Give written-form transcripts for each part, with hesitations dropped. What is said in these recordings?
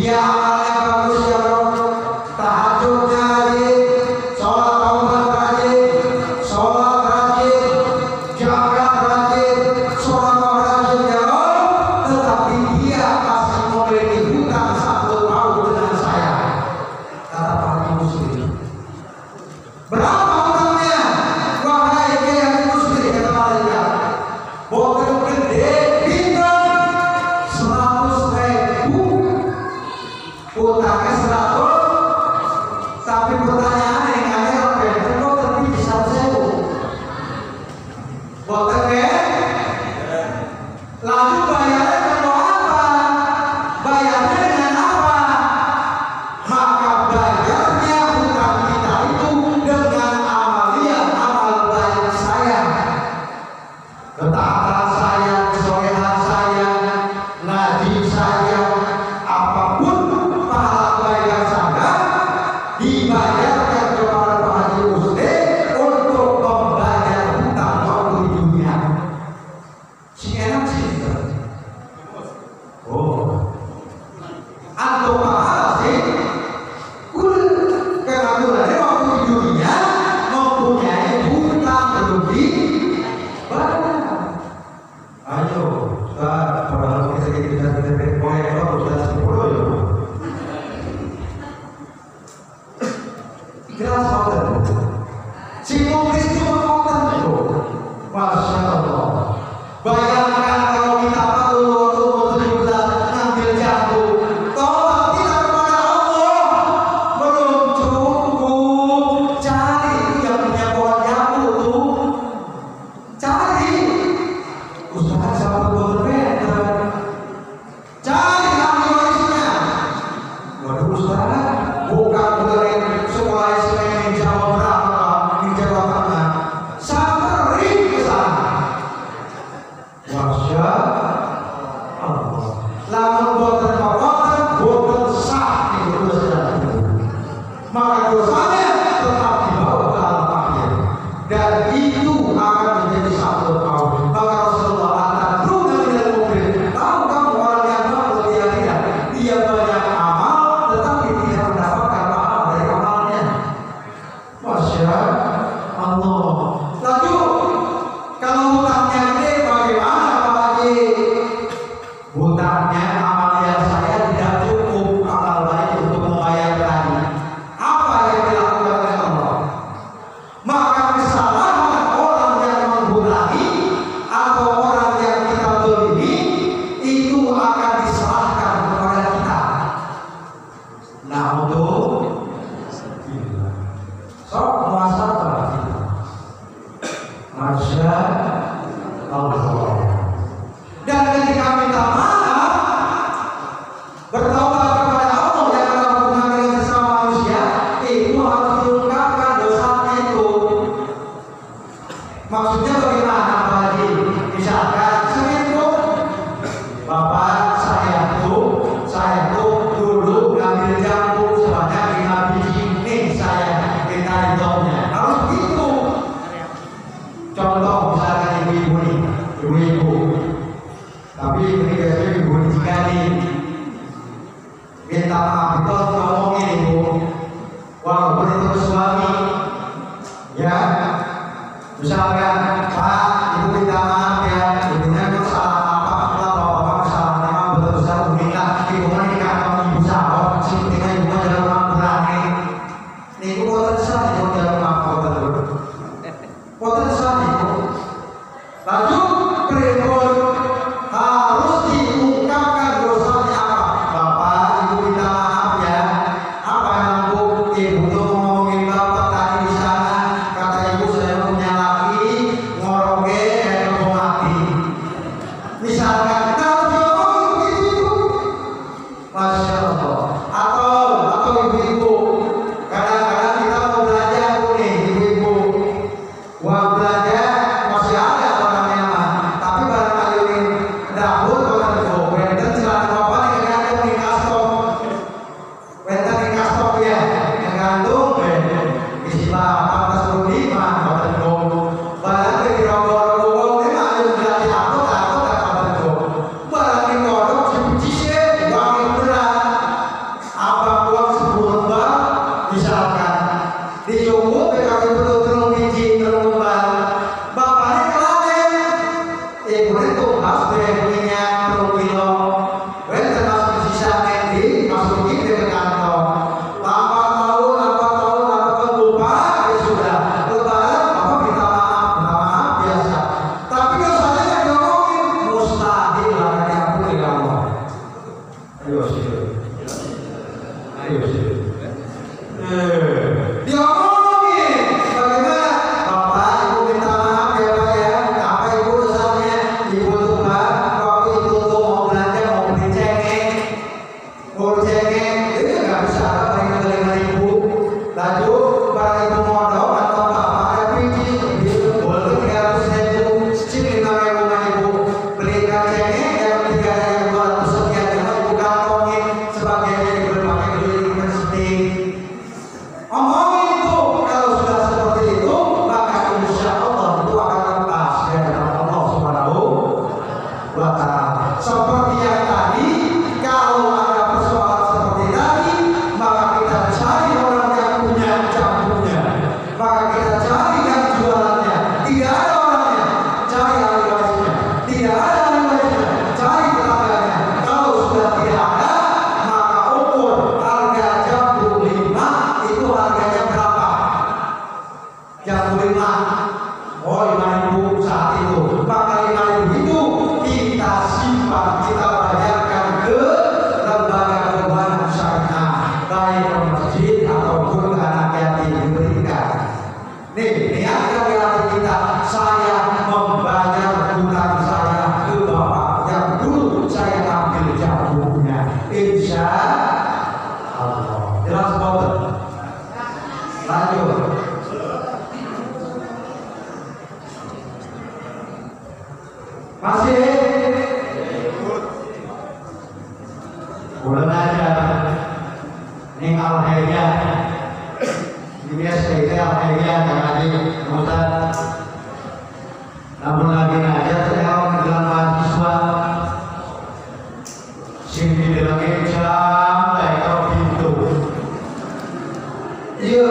dia amalnya bagus ya Rob, tahajudnya rajin, sholat taubat rajin, sholat rajin, zakat rajin, sholat rajin ya Rob, tetapi dia masih memiliki hutang 1 tahun dengan saya. Kata Pak Muslim, berapa hutangnya? Wahai kiai Muslim, kata malaikat, boten gede, pinter, 100.000. Utangnya 100, tapi pertanyaannya yang ada apa ya? Kok lebih di 100.000? Boten ya? Lalu bayarnya dengan apa? Bayarnya dengan apa? Maka bayarnya hutang kita itu dengan amalia, amal baik saya, ketaatan saya, kesolehan saya, ngaji saya, apapun pahala kebaikan saya dibayarkan kepada Pak Haji Muslim untuk membayar hutang waktu di dunia. Si enak sih. Oh, atau pahala sih. Kebetulannya waktu di dunia mempunyai hutang lebih banyak. Ayo, kalau kita boleh sudah 10 ya. Jelas banget. Si muklis itu konten itu. Masya Allah. Bayangkan kalau kita perlu waktu umur 17 ngambil jantung, tobat kita kepada Allah belum cukup. Cari yang punya pohon jambu tuh. Cari. Ustaz sama berbeda. Cari ahli warisnya. Waduh Ustaz, bukan dari sekolah Islam yang Jawa berapa, di Jawa Tengah. Sampai ke sana. Masya Allah. Lalu boten boten, boten sah itu dosa. Maka dosanya tetap dibawa ke alam akhir. Dan itu akan menjadi 1 tahun. Maka Rasulullah antadruna minal mukmin. Tahu kamu orang yang mampu dia tidak? Dia banyak amal tetapi tidak mendapatkan pahala dari amalnya. Masya Allah. Lalu kalau hutangnya gede bagaimana Pak Haji? Hutangnya amalia saya tidak cukup amal baik untuk membayar tadi. Apa yang dilakukan oleh Allah? Maka kesalahan orang yang menghutangi atau orang yang kita zalimi itu akan diserahkan kepada kita. Nah untuk sok muasabah kita. Masya Allah. Dan ketika minta maaf, bertobat kepada Allah yang dalam hubungan dengan sesama manusia, itu harus diungkapkan dosanya itu. Maksudnya bagaimana Pak Haji? Misalkan seminggu, Bapak saya tuh dulu ngambil jambu sebanyak 5 biji. Nih saya minta hitungnya. Harus begitu. Contoh misalkan ibu-ibu nih, ibu-ibu. Tapi ini biasanya ibu sekali. Minta maaf itu harus ngomongin ibu. Walaupun itu suami, ya. Misalkan Pak, ibu minta maaf ya, ibunya itu salah apa, bapak salah nama betul-betul minta ibu menikah sama ibu sahabat, sih ketika ibu jalan maaf berani. Nih ibu potensial ibu jalan maaf potensial ibu. Lalu berikut harus diungkapkan dosanya apa. Bapak, ibu minta maaf ya. Apa yang ibu tuh ngomongin bapak tadi di sana, kata ibu saya punya laki, Diomongin bagaimana Bapak Ibu minta maaf ya Pak ya, apa Ibu dosanya? Ibu tuh Pak waktu itu tuh mau belanja mau beli cengeng, itu nggak bisa apa paling 5.000. Lalu barang Ibu modal atau Bapak ada biji itu boleh 300.000, cicil 5.000 Ibu belikan cengeng yang 3.200 sekian Ibu kantongin sebagainya dipakai beli mesin. Omongin tuh kalau sudah seperti itu maka insya Allah itu akan lepas dari Allah Subhanahu wa Ta'ala. Seperti yang tadi, kalau ada persoalan seperti tadi, maka kita cari orang yang punya jambunya, maka kita cari yang jualannya. Tidak ada orangnya, cari ahli warisnya. Tidak ada ahli warisnya, cari tetangganya. Kalau sudah tidak ada, maka ukur harga jambu 5 itu harganya berapa? Jambu 5, oh 5.000 saat itu. Maka 5.000 itu kita simpan, kita bayarkan ke lembaga keuangan syariah, baik ke masjid ataupun ke anak yatim diberikan. Nih, niatkan di hati kita, saya membayar hutang saya ke Bapak yang dulu saya ambil jambunya. Insya Allah. Jelas banget. Lanjut. Masih bulan aja ini al-hayat ini SPT al-hayat yang ada kemudian namun lagi aja saya bilang mahasiswa sini bilangin sampai ke pintu iya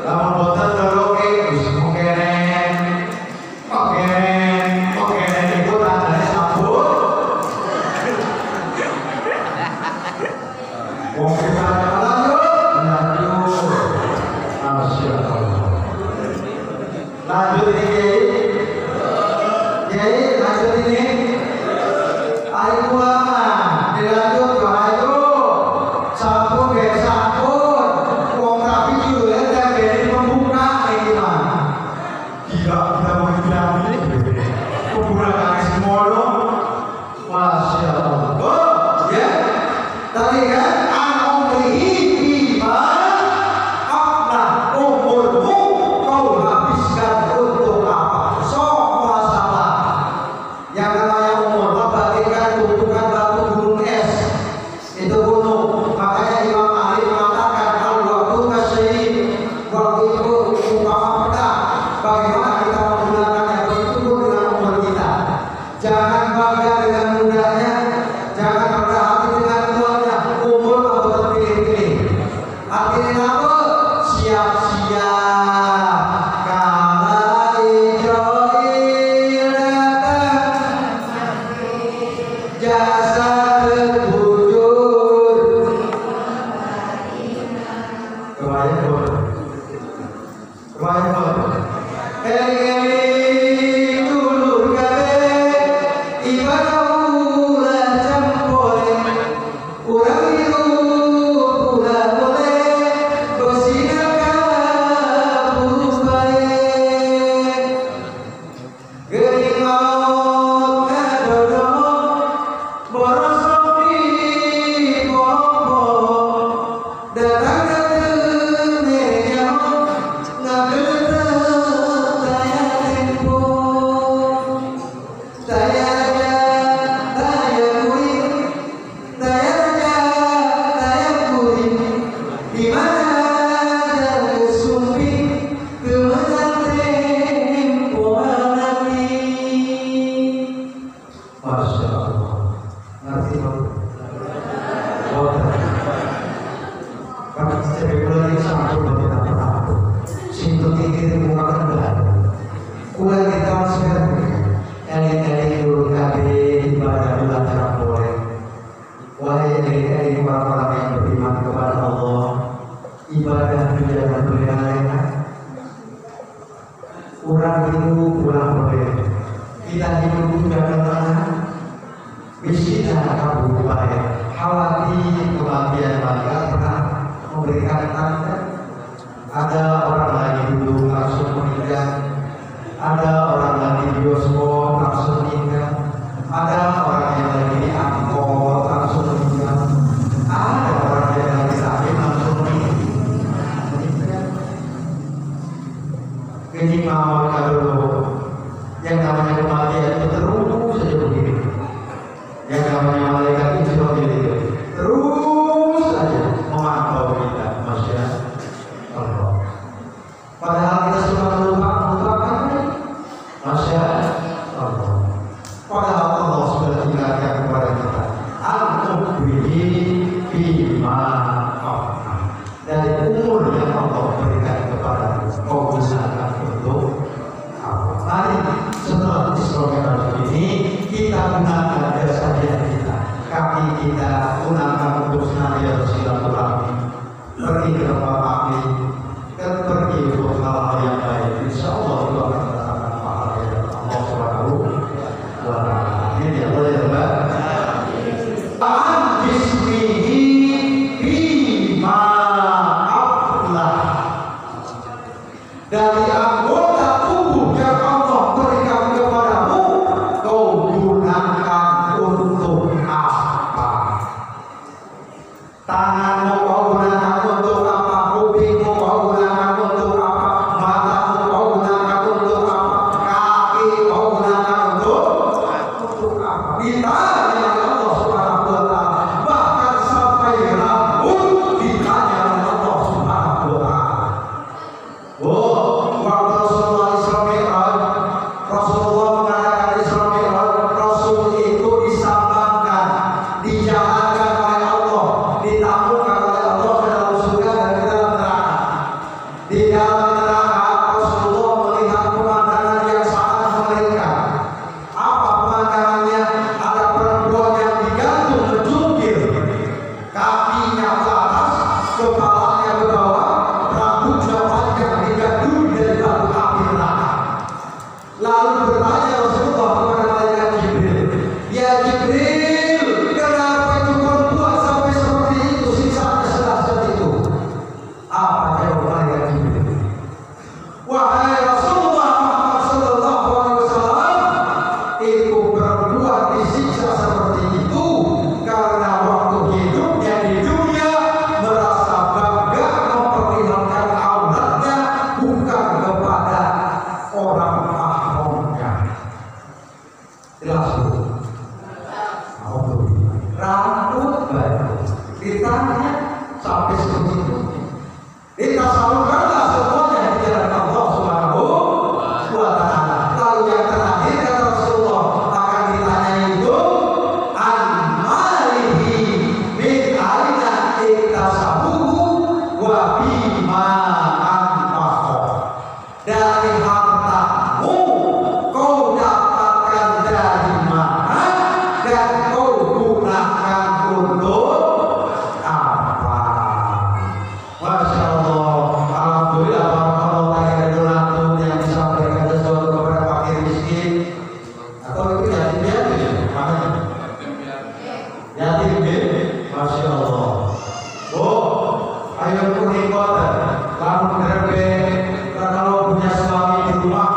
namun botan doroke mungkin itu tandanya sambut mungkin tandanya lanjut Masya Allah. Lanjut ini Kiai lanjut ini ayo ulama dilanjut yo ayo sampun ge sampun wong rapi dulu ya kan? Ada orang lagi duduk langsung meninggal, ada orang lagi di bioskop langsung meninggal, ada orang yang lagi di angkot langsung meninggal, ada orang yang lagi sakit langsung meninggal. Ini mau kalau yang namanya kematian itu terus saja begini. Yang namanya malaikat itu seperti itu, terus saja memantau kita, Masya Allah. Padahal kita sudah melupakan, Masya Allah. Padahal Allah sudah ingatkan kepada kita, al-mukbihi bima afna. Dari umur yang Allah berikan kepada kau gunakan untuk apa? Mari setelah Isra Mi'raj ini kita gunakan jasad kita, kaki kita gunakan untuk senantiasa silaturahmi, pergi ke tempat api, dan pergi untuk hal-hal yang baik. Insya Allah itu akan mendapatkan pahala dari Allah Subhanahu wa Ta'ala. Ini ya boleh ya, Mbak. Bismihi bima aflah. Dari anggota tubuh yang Allah berikan kepadamu, kau gunakan untuk apa? Tanganmu kau gunakan untuk apa? Kupingmu kau gunakan untuk apa? Matamu kau gunakan untuk apa? Kaki kau gunakan untuk apa? Ditanya oleh Allah Subhanahu wa Ta'ala, bahkan sampai rambut ditanya oleh Allah Subhanahu wa Ta'ala. Waktu Rasulullah Isra Mi'raj, Rasulullah mengadakan Isra Mi'raj, Rasul itu disambangkan, dijalankan oleh Allah, ditampungkan oleh Allah ke dalam surga dan ke dalam neraka. Di dalam neraka Rasulullah melihat pemandangan yang sangat mengerikan. Apa pemandangannya? Ada perempuan yang digantung menjungkir, kakinya ke atas, kepalanya ke bawah, rambutnya panjang digandung dari batu api neraka. Lalu bertanya Rasulullah kepada malaikat Jibril, ya Jibril, kenapa itu perempuan sampai seperti itu, siksaannya sedahsyat itu? Apa jawab malaikat Jibril? Wahai Rasulullah Muhammad sallallahu alaihi wasallam, itu perempuan disiksa seperti itu karena waktu hidupnya di dunia merasa bangga memperlihatkan auratnya bukan kepada orang mahramnya. Jelas bu? Rambut baru ditanya sampai seperti itu. Kita salurkanlah semuanya di jalan Allah Subhanahu wa Ta'ala. Lalu yang terakhir kata Rasulullah akan ditanya itu an-malihi min aina iktasabuhu wa bima anfaqo. Dari hartamu kau dapatkan dari mana dan kau gunakan untuk apa? Masya Allah, alhamdulillah, kalau tanya donatur yang disampaikan sesuatu kepada fakir miskin atau itu yatim piatu ya? Mana? Yatim piatu, Masya Allah. Ayo kuning kota, lalu berbe, kalau punya suami di rumah